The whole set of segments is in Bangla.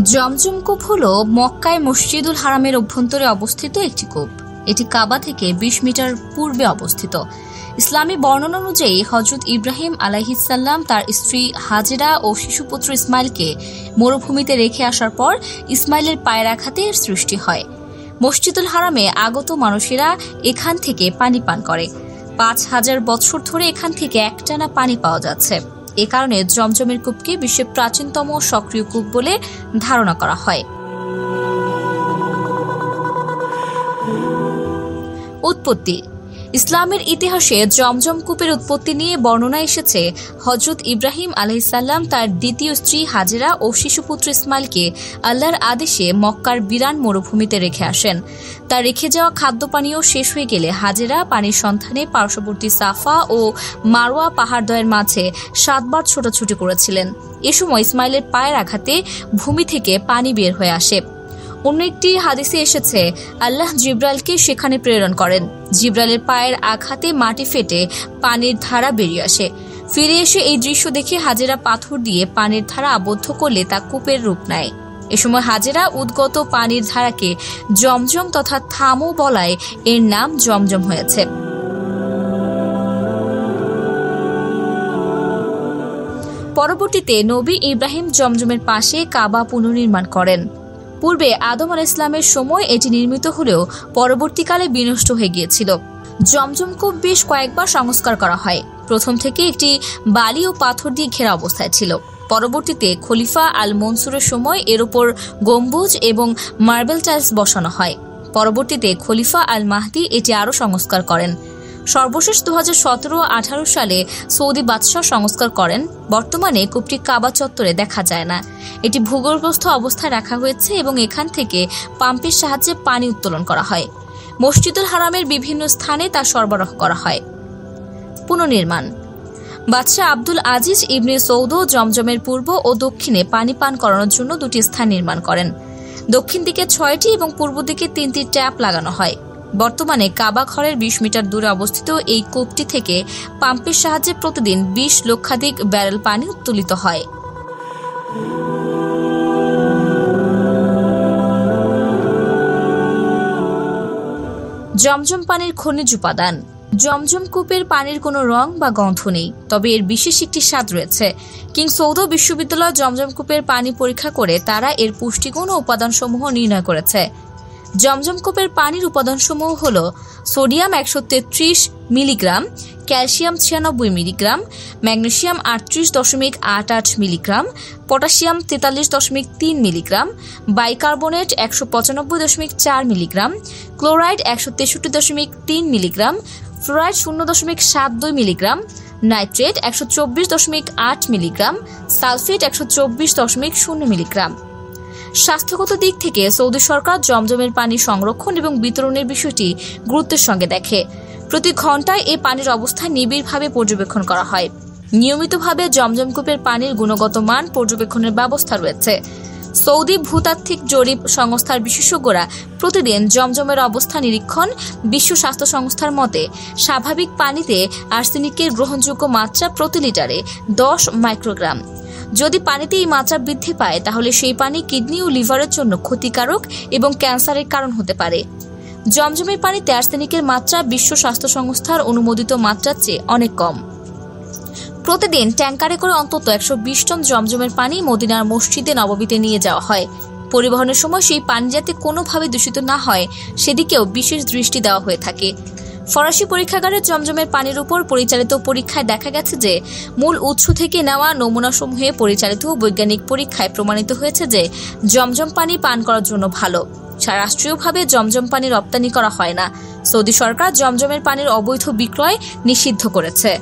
জমজম কূপ হলো মক্কায় মসজিদুল হারামের অভ্যন্তরে অবস্থিত একটি কূপ। এটি কাবা থেকে ২০ মিটার পূর্বে অবস্থিত। ইসলামী বর্ণনা অনুযায়ী হযরত ইব্রাহিম আলাইহিসসালাম তার স্ত্রী হাজেরা ও শিশুপুত্র ইসমাইলকে মরুভূমিতে রেখে আসার পর ইসমাইলের পায়ের আঘাতে এর সৃষ্টি হয়। মসজিদুল হারামে আগত মানুষেরা এখান থেকে পানি পান করে। ৫,০০০ বছর ধরে এখান থেকে একটানা পানি পাওয়া যাচ্ছে। এ কারণে জমজমের কূপকে বিশ্বের প্রাচীনতম সক্রিয় কূপ বলে ধারণা করা হয়। উৎপত্তি। ইসলামের ইতিহাসে জমজম কূপের উৎপত্তি নিয়ে বর্ণনা এসেছে হযরত ইব্রাহিম আলাইহিসসালাম তার দ্বিতীয় স্ত্রী হাজেরা ও শিশুপুত্র ইসমাইলকে আল্লাহর আদেশে মক্কার বিরান মরুভূমিতে রেখে আসেন। তার রেখে যাওয়া খাদ্য পানীয় শেষ হয়ে গেলে হাজেরা পানির সন্ধানে পার্শ্ববর্তী সাফা ও মারওয়া পাহাড়দ্বয়ের মাঝে ৭ বার ছোটাছুটি করেছিলেন। এ সময় ইসমাইলের পায়ের আঘাতে ভূমি থেকে পানি বের হয়ে আসে। অন্য একটি হাদিসে এসেছে আল্লাহ জিব্রাইলকে সেখানে প্রেরণ করেন। জিব্রাইলের পায়ের আঘাতে মাটি ফেটে পানির ধারা বেরিয়ে আসে। ফিরে এসে এই দৃশ্য দেখে হাজেরা পাথর দিয়ে পানির ধারা আবদ্ধ করলে তা কূপের রূপ নেয়। এ সময় হাজেরা উদ্গত পানির ধারাকে জমজম তথা থামো বলায় এর নাম জমজম হয়েছে। পরবর্তীতে নবী ইব্রাহিম জমজমের পাশে কাবা পুনর্নির্মাণ করেন। পূর্বে আদম আলাইহিস সালামের সময় এটি নির্মিত হলেও পরবর্তীকালে বিনষ্ট হয়ে গিয়েছিল। জমজম কূপ বেশ কয়েকবার সংস্কার করা হয়। প্রথম থেকে একটি বালি ও পাথর দিয়ে ঘেরা অবস্থায় ছিল। পরবর্তীতে খলিফা আল মনসুরের সময় এর উপর গম্বুজ এবং মার্বেল টাইলস বসানো হয়। পরবর্তীতে খলিফা আল মাহদি এটি আরও সংস্কার করেন। সর্বশেষ ২০১৭-১৮ সালে সৌদি বাদশাহ সংস্কার করেন। বর্তমানে কূপটি কাবা চত্বরে দেখা যায় না। এটি ভূগর্ভস্থ অবস্থায় রাখা হয়েছে এবং এখান থেকে পাম্পের সাহায্যে পানি উত্তোলন করা হয়। মসজিদুল হারামের বিভিন্ন স্থানে তা সরবরাহ করা হয়। পুনর্নির্মাণ। বাদশাহ আব্দুল আজিজ ইবনে সৌদ জমজমের পূর্ব ও দক্ষিণে পানি পান করানোর জন্য ২টি স্থান নির্মাণ করেন। দক্ষিণ দিকে ৬টি এবং পূর্ব দিকে ৩টি ট্যাপ লাগানো হয়। বর্তমানে কাবা ঘরের ২০ মিটার দূরে অবস্থিত এই কূপটি থেকে পাম্পের সাহায্যে প্রতিদিন ২০ লক্ষাধিক ব্যারেল পানি উত্তোলিত হয়। জমজম পানির খনিজ উপাদান। জমজম কূপের পানির কোনো রং বা গন্ধ নেই, তবে এর বিশেষ একটি স্বাদ রয়েছে। কিং সৌদ বিশ্ববিদ্যালয় জমজম কূপের পানি পরীক্ষা করে তারা এর পুষ্টিগুণ ও উপাদানসমূহ নির্ণয় করেছে। জমজম কূপের পানির উপাদানসমূহ হল sodium ১৩৩ milligram, calcium ৯৬ milligram, magnesium ৩৮.৮৮ milligram, potassium ৪৩.৩ milligram, bicarbonate ১৯৫.৪ milligram, chloride ১৬৩.৩ milligram, fluoride ০.৭২ milligram, nitrate ১২৪.৮ milligram, sulphate ১২৪.০ milligram. স্বাস্থ্যগত দিক থেকে সৌদি সরকার জমজমের পানি সংরক্ষণ এবং বিতরণের বিষয়টি গুরুত্বের সঙ্গে দেখে। প্রতি ঘন্টায় এ পানির অবস্থা নিবিড়ভাবে পর্যবেক্ষণ করা হয়। নিয়মিতভাবে জমজম কূপের পানির গুণগত মান পর্যবেক্ষণের ব্যবস্থা রয়েছে। সৌদি ভূতাত্ত্বিক জরিপ সংস্থার বিশেষজ্ঞরা প্রতিদিন জমজমের অবস্থা নিরীক্ষণ। বিশ্ব স্বাস্থ্য সংস্থার মতে স্বাভাবিক পানিতে আর্সেনিকের গ্রহণযোগ্য মাত্রা প্রতি লিটারে ১০ মাইক্রোগ্রাম। যদি পানিতে এই মাত্রা বৃদ্ধি পায় তাহলে সেই পানি কিডনি ও লিভারের জন্য ক্ষতিকারক এবং ক্যান্সারের কারণ হতে পারে। জমজমের পানিতে আর্সেনিকের মাত্রা বিশ্ব স্বাস্থ্য সংস্থার অনুমোদিত মাত্রার চেয়ে অনেক কম। প্রতিদিন ট্যাঙ্কারে করে অন্তত ১২০ টন জমজমের পানি মদিনার মসজিদে নববীতে নিয়ে যাওয়া হয়। পরিবহনের সময় সেই পানি যাতে কোনোভাবে দূষিত না হয় সেদিকেও বিশেষ দৃষ্টি দেওয়া হয়ে থাকে। ফরাসি পরীক্ষাগারে জমজমের পানির উপর পরিচালিত পরীক্ষায় দেখা গেছে যে মূল উৎস থেকে নেওয়া নমুনাসমূহে পরিচালিত বৈজ্ঞানিক পরীক্ষায় প্রমাণিত হয়েছে যে জমজম পানি পান করার জন্য ভালো। রাষ্ট্রীয়ভাবে জমজম পানি রপ্তানি করা হয় না। সৌদি সরকার জমজমের পানির অবৈধ বিক্রয় নিষিদ্ধ করেছে।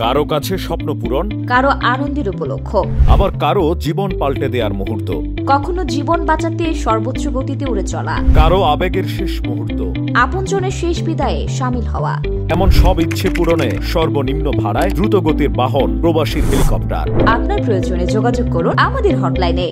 কারো কাছে স্বপ্ন পূরণ, কারো আনন্দের উপলক্ষ, আবার কারো জীবন পাল্টে দেওয়ার মুহূর্ত, কখনো জীবন বাঁচাতে সর্বোচ্চ গতিতে উড়ে চলা, কারো আবেগের শেষ মুহূর্ত, আপনজনের শেষ বিদায়ে শামিল হওয়া, এমন সব ইচ্ছে পূরণে সর্বনিম্ন ভাড়ায় দ্রুতগতির বাহন প্রবাসী হেলিকপ্টার। আপনার প্রয়োজনে যোগাযোগ করুন আমাদের হটলাইনে।